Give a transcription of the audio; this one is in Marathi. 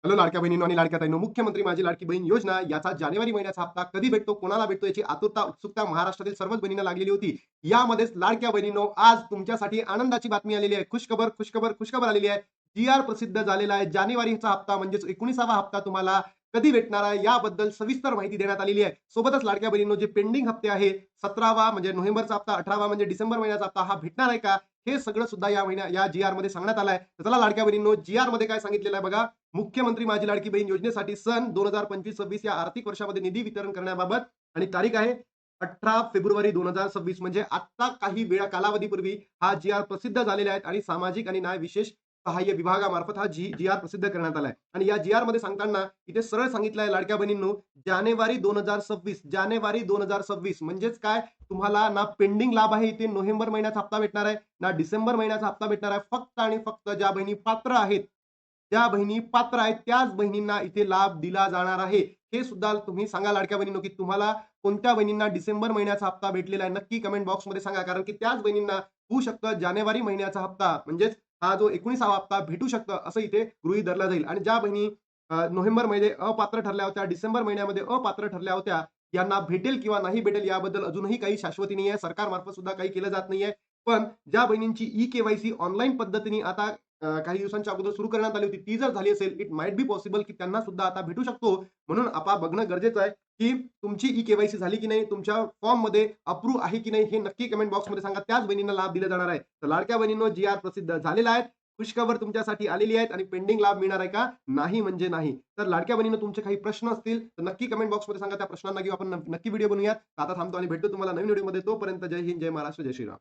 हॅलो लाडक्या बहिणींनो आणि लाडक्या ताईंनो, मुख्यमंत्री माझी लाडकी बहीण योजना याचा जानेवारी महिन्याचा हप्ता कधी भेटतो, कोणाला भेटतो याची आतुरता, उत्सुकता महाराष्ट्रातील सर्वच बहिणींना लागलेली होती. यामध्येच लाडक्या बहिणींनो, आज तुमच्यासाठी आनंदाची बातमी आलेली आहे. खुशखबर, खुशखबर, खुशखबर आलेली आहे. जी-आर प्रसिद्ध झालेला आहे. जानेवारीचा हप्ता म्हणजेच 19वा हप्ता तुम्हाला कधी भेटणार आहे याबद्दल सविस्तर माहिती देण्यात आलेली आहे. सोबतच लाडक्या बहिणींनो, जे पेंडिंग हप्ते आहे 17वा म्हणजे नोव्हेंबरचा हप्ता, 18वा म्हणजे डिसेंबर महिन्याचा हप्ता हा भेटणार आहे का? हे सगळं सुद्धा या जी-आर मध्ये सांगण्यात आलं आहे. तर चला लाडक्या बहिणींनो, जी-आर मध्ये काय सांगितलेलं आहे बघा. मुख्यमंत्री माझी लाडकी बहीण योजनेसाठी सन 2025-26 या आर्थिक वर्षामध्ये निधी वितरण करण्याबाबत आणि तारीख आहे 18 फेब्रुवारी 2026 म्हणजे आता काही वेळा कालावधीपूर्वी हा जी आर प्रसिद्ध झालेला आहे आणि सामाजिक आणि न्याय विशेष सहाय्य विभागामार्फत हा जी आर प्रसिद्ध करण्यात आलाय आणि या जी आर मध्ये सांगताना इथे सरळ सांगितलं आहे लाडक्या बहिणींनो, जानेवारी 2026 म्हणजेच काय, तुम्हाला ना पेंडिंग लाभ आहे इथे नोव्हेंबर महिन्याचा हप्ता भेटणार आहे, ना डिसेंबर महिन्याचा हप्ता भेटणार आहे. फक्त आणि फक्त ज्या बहिणी पात्र आहेत, ज्या बहिणी पात्र आहेत त्याच बहिणींना इथे लाभ दिला जाणार आहे. हे सुद्धा तुम्ही सांगा लाडक्या बहिणींनो, की तुम्हाला कोणत्या बहिणींना डिसेंबर महिन्याचा हप्ता भेटलेला आहे. नक्की कमेंट बॉक्समध्ये सांगा. कारण की त्याच बहिणींना होऊ शकतं जानेवारी महिन्याचा हप्ता म्हणजेच हा जो 19वा हप्ता भेटू शकतं असं इथे गृहीत धरलं जाईल. आणि ज्या बहिणी नोव्हेंबरमध्ये अपात्र ठरल्या होत्या, डिसेंबर महिन्यामध्ये अपात्र ठरल्या होत्या, यांना भेटेल किंवा नाही भेटेल याबद्दल अजूनही काही शाश्वती नाही आहे. सरकारमार्फत सुद्धा काही केलं जात नाहीये. पण ज्या बहिणींची ई-के-वाय-सी ऑनलाईन पद्धतीने आता काही दिवसांच्या अगोदर सुरू करण्यात आली होती, ती जर झाली असेल, इट माइट बी पॉसिबल की त्यांना सुद्धा आता भेटू शकतो. म्हणून आता बघणं गरजेचं आहे, की तुमची ई-के-वाय-सी झाली की नाही, तुमच्या फॉर्ममध्ये अप्रूव्ह आहे की नाही, हे नक्की कमेंट बॉक्समध्ये सांगा. त्याच बहिणींना लाभ दिला जाणार आहे. तर लाडक्या बहिणींनो, जी-आर प्रसिद्ध झालेला आहे. खुशखबर तुमच्यासाठी आलेली आहेत आणि पेंडिंग लाभ मिळणार आहे का? नाही म्हणजे नाही. तर लाडक्या बहिणींनो, तुमचे काही प्रश्न असतील तर नक्की कमेंट बॉक्समध्ये सांगा. त्या प्रश्नांना घेऊ आपण नक्की व्हिडिओ बनवूयात. आता थांबतो आणि भेटतो तुम्हाला नवीन व्हिडिओमध्ये. तोपर्यंत जय हिंद, जय महाराष्ट्र, जय श्रीराम.